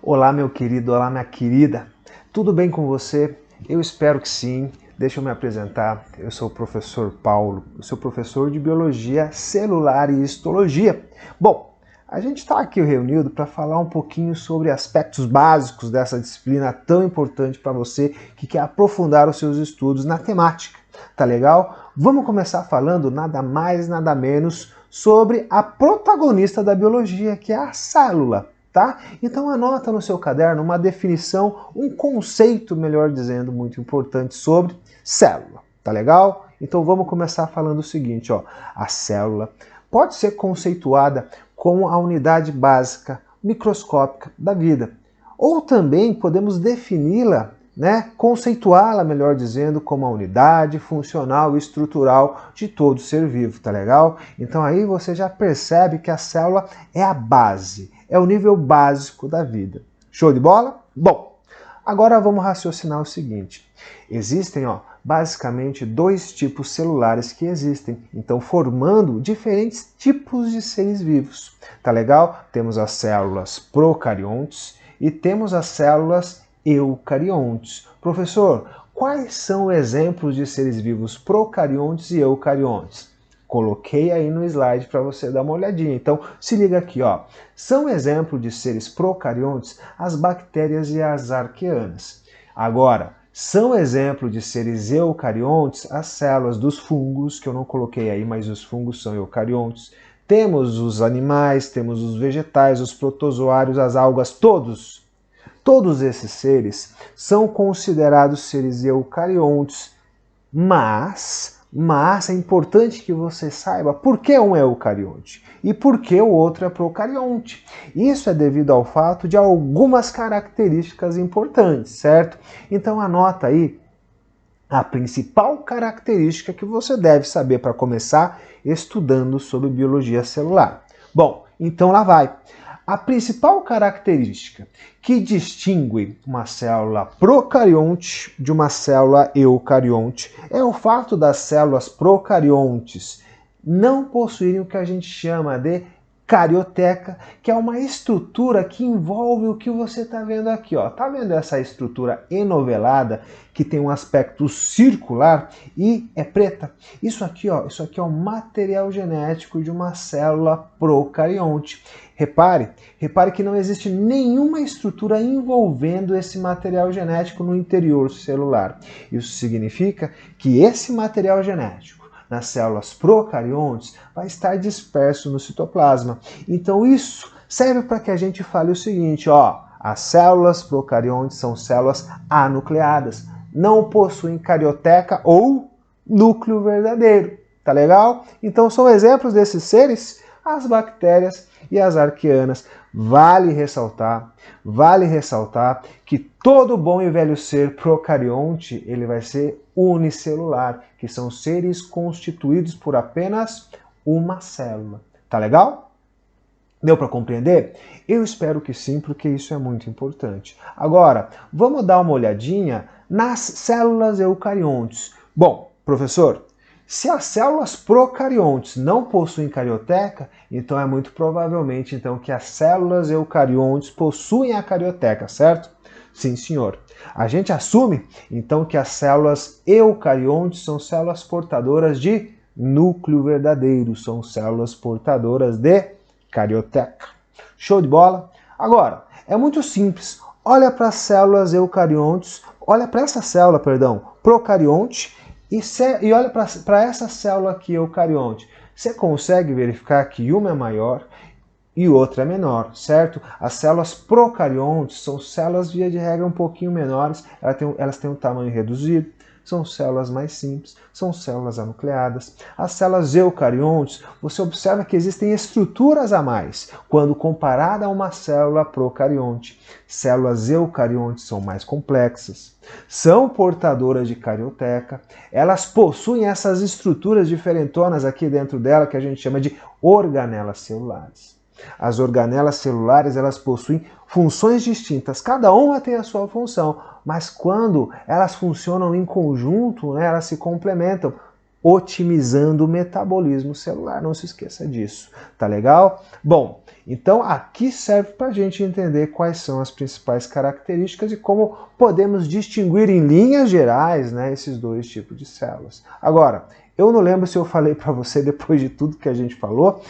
Olá, meu querido, olá, minha querida. Tudo bem com você? Eu espero que sim. Deixa eu me apresentar. Eu sou o professor Paulo, eu sou professor de Biologia Celular e Histologia. Bom, a gente está aqui reunido para falar um pouquinho sobre aspectos básicos dessa disciplina tão importante para você que quer aprofundar os seus estudos na temática. Tá legal? Vamos começar falando nada mais, nada menos sobre a protagonista da biologia, que é a célula. Tá? Então anota no seu caderno uma definição, um conceito, melhor dizendo, muito importante sobre célula. Tá legal? Então vamos começar falando o seguinte, ó. A célula pode ser conceituada como a unidade básica microscópica da vida. Ou também podemos defini-la, conceituá-la, melhor dizendo, como a unidade funcional e estrutural de todo ser vivo, tá legal? Então aí você já percebe que a célula é a base, é o nível básico da vida. Show de bola? Bom, agora vamos raciocinar o seguinte. Existem, basicamente dois tipos celulares que existem, então formando diferentes tipos de seres vivos, tá legal? Temos as células procariontes e temos as células eucariontes. Professor, quais são exemplos de seres vivos procariontes e eucariontes? Coloquei aí no slide para você dar uma olhadinha. Então, se liga aqui, ó. São exemplos de seres procariontes as bactérias e as arqueanas. Agora, são exemplos de seres eucariontes as células dos fungos, que eu não coloquei aí, mas os fungos são eucariontes. Temos os animais, temos os vegetais, os protozoários, as algas, todos. Todos esses seres são considerados seres eucariontes, mas é importante que você saiba por que um é eucarionte e por que o outro é procarionte. Isso é devido ao fato de algumas características importantes, certo? Então anota aí a principal característica que você deve saber para começar estudando sobre biologia celular. Bom, então lá vai. A principal característica que distingue uma célula procarionte de uma célula eucarionte é o fato das células procariontes não possuírem o que a gente chama de carioteca, que é uma estrutura que envolve o que você está vendo aqui, ó. Tá vendo essa estrutura enovelada que tem um aspecto circular e é preta? Isso aqui é um material genético de uma célula procarionte. Repare que não existe nenhuma estrutura envolvendo esse material genético no interior celular. Isso significa que esse material genético nas células procariontes vai estar disperso no citoplasma. Então isso serve para que a gente fale o seguinte, ó, as células procariontes são células anucleadas, não possuem carioteca ou núcleo verdadeiro, tá legal? Então são exemplos desses seres as bactérias e as arqueanas. Vale ressaltar que todo bom e velho ser procarionte, ele vai ser unicelular, que são seres constituídos por apenas uma célula. Tá legal? Deu para compreender? Eu espero que sim, porque isso é muito importante. Agora, vamos dar uma olhadinha nas células eucariontes. Bom, professor, se as células procariontes não possuem carioteca, então é muito provavelmente então, que as células eucariontes possuem a carioteca, certo? Sim, senhor. A gente assume, então, que as células eucariontes são células portadoras de núcleo verdadeiro, são células portadoras de carioteca. Show de bola? Agora, é muito simples. Olha para as células eucariontes, olha para essa célula, procarionte, e olha para essa célula aqui, eucarionte. Você consegue verificar que uma é maior e outra é menor, certo? As células procariontes são células, via de regra, um pouquinho menores, elas têm um tamanho reduzido, são células mais simples, são células anucleadas. As células eucariontes, você observa que existem estruturas a mais quando comparada a uma célula procarionte. Células eucariontes são mais complexas, são portadoras de carioteca, elas possuem essas estruturas diferentonas aqui dentro dela que a gente chama de organelas celulares. As organelas celulares, elas possuem funções distintas, cada uma tem a sua função, mas quando elas funcionam em conjunto, elas se complementam. otimizando o metabolismo celular. Não se esqueça disso, tá legal? Bom, então aqui serve para a gente entender quais são as principais características e como podemos distinguir em linhas gerais, né, esses dois tipos de células. Agora, eu não lembro se eu falei para você, depois de tudo que a gente falou,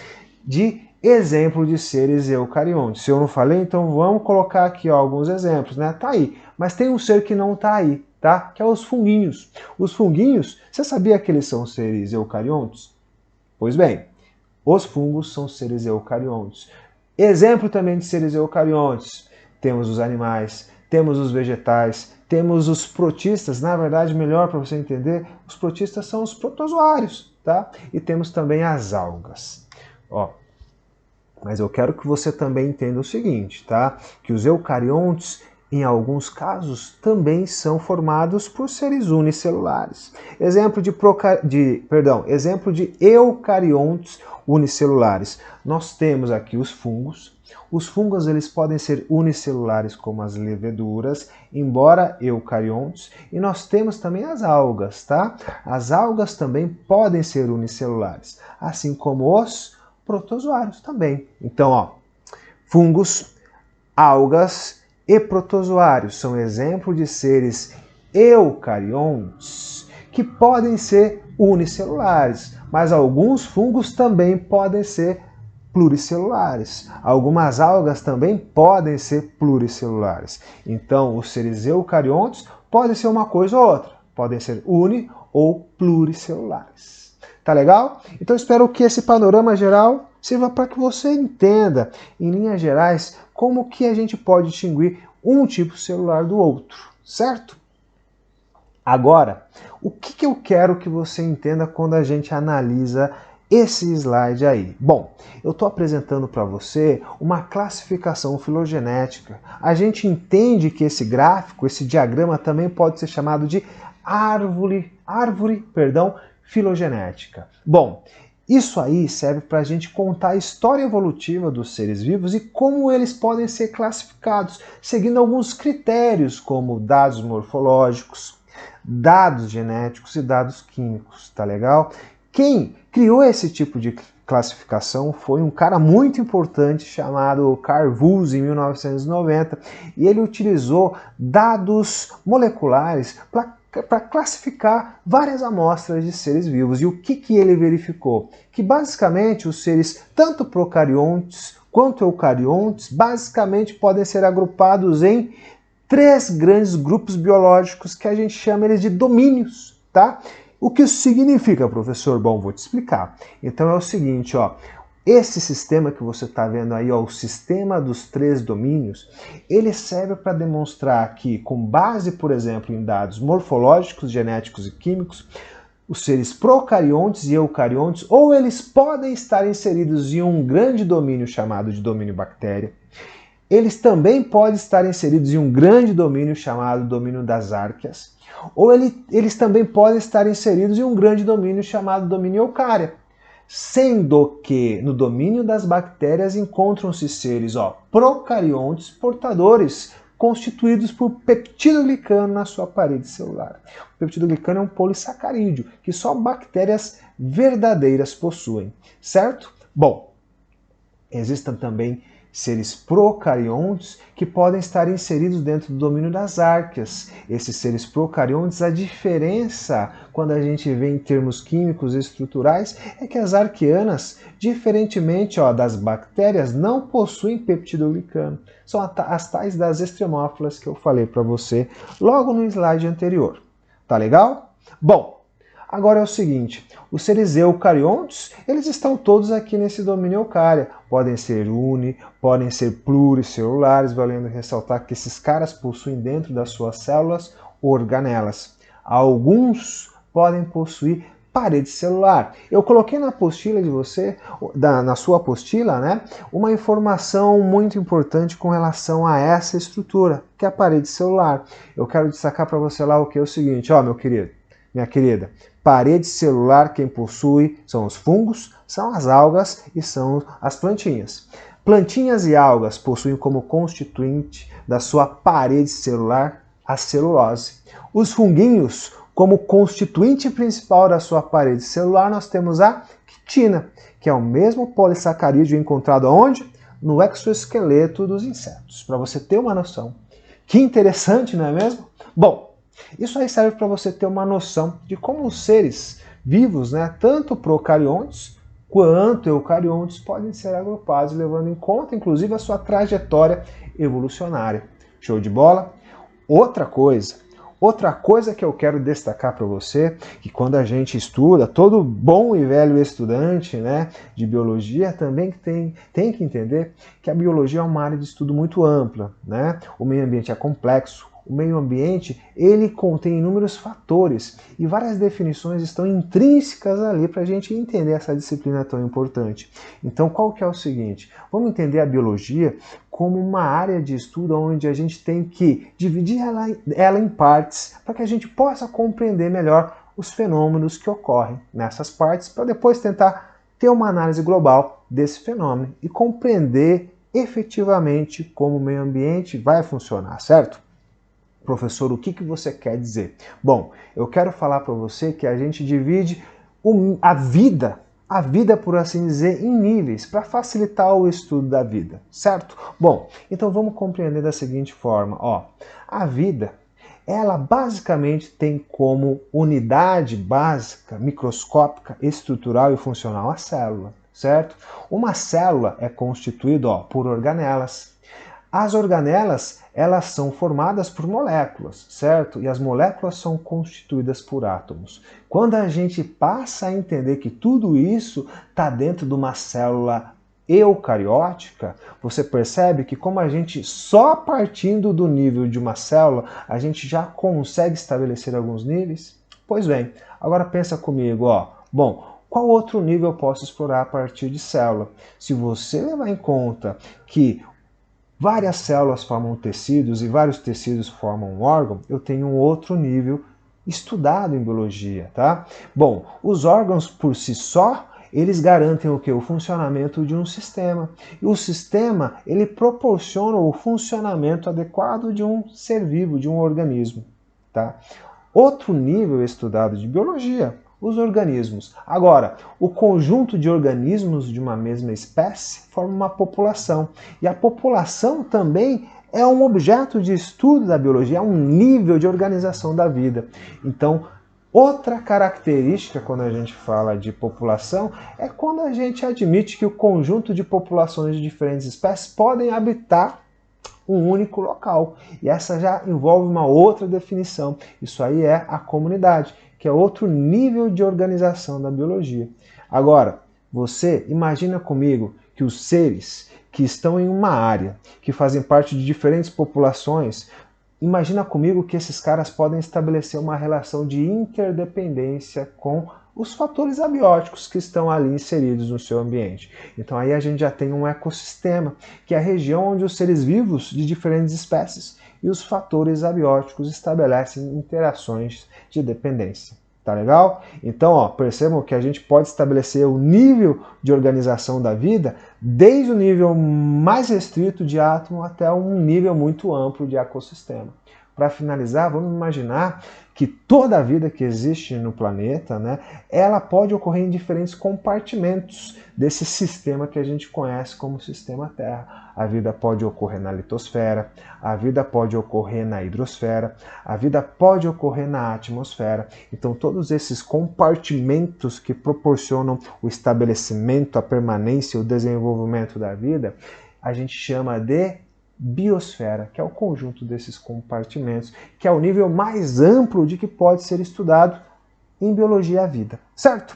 de exemplo de seres eucariontes. Se eu não falei, então vamos colocar aqui alguns exemplos, né? Tá aí. Mas tem um ser que não tá aí, tá? Que é os funguinhos. Os funguinhos, você sabia que eles são seres eucariontes? Pois bem, os fungos são seres eucariontes. Exemplo também de seres eucariontes. Temos os animais, temos os vegetais, temos os protistas. Na verdade, melhor para você entender, os protistas são os protozoários, tá? E temos também as algas. Ó, mas eu quero que você também entenda o seguinte, tá? Que os eucariontes, em alguns casos, também são formados por seres unicelulares. Exemplo de eucariontes unicelulares. Nós temos aqui os fungos. Os fungos eles podem ser unicelulares como as leveduras, embora eucariontes, e nós temos também as algas, tá? As algas também podem ser unicelulares, assim como os protozoários também. Então, ó, fungos, algas e protozoários são exemplos de seres eucariontes que podem ser unicelulares, mas alguns fungos também podem ser pluricelulares. Algumas algas também podem ser pluricelulares. Então, os seres eucariontes podem ser uma coisa ou outra, podem ser uni ou pluricelulares. Tá legal? Então espero que esse panorama geral sirva para que você entenda, em linhas gerais, como que a gente pode distinguir um tipo celular do outro, certo? Agora, o que eu quero que você entenda quando a gente analisa esse slide aí? Bom, eu estou apresentando para você uma classificação filogenética. A gente entende que esse gráfico, esse diagrama também pode ser chamado de árvore filogenética. Bom, isso aí serve para a gente contar a história evolutiva dos seres vivos e como eles podem ser classificados, seguindo alguns critérios como dados morfológicos, dados genéticos e dados químicos, tá legal? Quem criou esse tipo de classificação foi um cara muito importante chamado Carl Woese em 1990 e ele utilizou dados moleculares para classificar várias amostras de seres vivos. E o que ele verificou? Que basicamente os seres, tanto procariontes quanto eucariontes, basicamente podem ser agrupados em 3 grandes grupos biológicos que a gente chama eles de domínios, tá? O que isso significa, professor? Bom, vou te explicar. Então é o seguinte, ó. Esse sistema que você está vendo aí, ó, o sistema dos 3 domínios, ele serve para demonstrar que, com base, por exemplo, em dados morfológicos, genéticos e químicos, os seres procariontes e eucariontes, ou eles podem estar inseridos em um grande domínio chamado de domínio bactéria, eles também podem estar inseridos em um grande domínio chamado domínio das arqueas, ou eles também podem estar inseridos em um grande domínio chamado domínio eucária. Sendo que no domínio das bactérias encontram-se seres procariontes portadores constituídos por peptidoglicano na sua parede celular. O peptidoglicano é um polissacarídeo que só bactérias verdadeiras possuem, certo? Bom, existem também seres procariontes que podem estar inseridos dentro do domínio das arqueas. Esses seres procariontes, a diferença quando a gente vê em termos químicos e estruturais é que as arqueanas, diferentemente das bactérias, não possuem peptidoglicano. São as tais das extremófilas que eu falei para você logo no slide anterior. Tá legal? Bom, agora é o seguinte, os seres eucariontes, eles estão todos aqui nesse domínio eucária. Podem ser podem ser pluricelulares, valendo ressaltar que esses caras possuem dentro das suas células organelas. Alguns podem possuir parede celular. Eu coloquei na apostila de você, na sua apostila, né, uma informação muito importante com relação a essa estrutura, que é a parede celular. Eu quero destacar para você lá o que é o seguinte, meu querido, minha querida, parede celular quem possui são os fungos, são as algas e são as plantinhas. Plantinhas e algas possuem como constituinte da sua parede celular a celulose. Os funguinhos Como constituinte principal da sua parede celular, nós temos a quitina, que é o mesmo polissacarídeo encontrado onde? No exoesqueleto dos insetos, para você ter uma noção. Que interessante, não é mesmo? Bom, isso aí serve para você ter uma noção de como os seres vivos, né, tanto procariontes quanto eucariontes, podem ser agrupados, levando em conta, inclusive, a sua trajetória evolucionária. Show de bola? Outra coisa que eu quero destacar para você, que quando a gente estuda, todo bom e velho estudante, né, de biologia também tem que entender que a biologia é uma área de estudo muito ampla, né? O meio ambiente é complexo. O meio ambiente, ele contém inúmeros fatores e várias definições estão intrínsecas ali para a gente entender essa disciplina tão importante. Então, qual que é o seguinte? Vamos entender a biologia como uma área de estudo onde a gente tem que dividir ela em partes para que a gente possa compreender melhor os fenômenos que ocorrem nessas partes, para depois tentar ter uma análise global desse fenômeno e compreender efetivamente como o meio ambiente vai funcionar, certo? Professor, o que você quer dizer? Bom, eu quero falar para você que a gente divide a vida, por assim dizer, em níveis, para facilitar o estudo da vida, certo? Bom, então vamos compreender da seguinte forma, ó. A vida, ela basicamente tem como unidade básica, microscópica, estrutural e funcional a célula, certo? Uma célula é constituída, ó, por organelas. As organelas, elas são formadas por moléculas, certo? E as moléculas são constituídas por átomos. Quando a gente passa a entender que tudo isso está dentro de uma célula eucariótica, você percebe que como a gente só partindo do nível de uma célula, a gente já consegue estabelecer alguns níveis? Pois bem, agora pensa comigo, ó. Bom, qual outro nível eu posso explorar a partir de célula? Se você levar em conta que várias células formam tecidos e vários tecidos formam um órgão, eu tenho um outro nível estudado em biologia, tá? Bom, os órgãos por si só, eles garantem o que? O funcionamento de um sistema. E o sistema, ele proporciona o funcionamento adequado de um ser vivo, de um organismo, tá? Outro nível estudado de biologia, os organismos. Agora, o conjunto de organismos de uma mesma espécie forma uma população. E a população também é um objeto de estudo da biologia, é um nível de organização da vida. Então, outra característica quando a gente fala de população é quando a gente admite que o conjunto de populações de diferentes espécies podem habitar um único local. E essa já envolve uma outra definição. Isso aí é a comunidade, que é outro nível de organização da biologia. Agora, você imagina comigo que os seres que estão em uma área, que fazem parte de diferentes populações, imagina comigo que esses caras podem estabelecer uma relação de interdependência com os fatores abióticos que estão ali inseridos no seu ambiente. Então aí a gente já tem um ecossistema, que é a região onde os seres vivos de diferentes espécies e os fatores abióticos estabelecem interações de dependência. Tá legal? Então, ó, percebam que a gente pode estabelecer o nível de organização da vida desde o nível mais restrito de átomo até um nível muito amplo de ecossistema. Para finalizar, vamos imaginar que toda a vida que existe no planeta, né, ela pode ocorrer em diferentes compartimentos desse sistema que a gente conhece como sistema Terra. A vida pode ocorrer na litosfera, a vida pode ocorrer na hidrosfera, a vida pode ocorrer na atmosfera. Então todos esses compartimentos que proporcionam o estabelecimento, a permanência e o desenvolvimento da vida, a gente chama de biosfera, que é o conjunto desses compartimentos, que é o nível mais amplo de que pode ser estudado em biologia a vida, certo?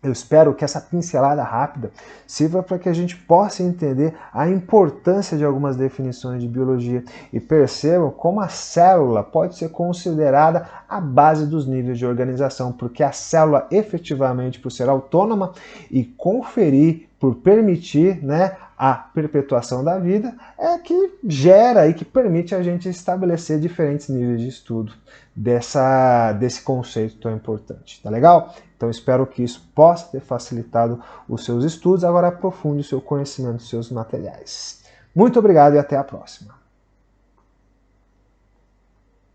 Eu espero que essa pincelada rápida sirva para que a gente possa entender a importância de algumas definições de biologia e percebam como a célula pode ser considerada a base dos níveis de organização, porque a célula efetivamente, por ser autônoma e conferir, por permitir, né, a perpetuação da vida, é que gera e que permite a gente estabelecer diferentes níveis de estudo desse conceito tão importante. Tá legal? Então espero que isso possa ter facilitado os seus estudos. Agora aprofunde o seu conhecimento dos seus materiais. Muito obrigado e até a próxima.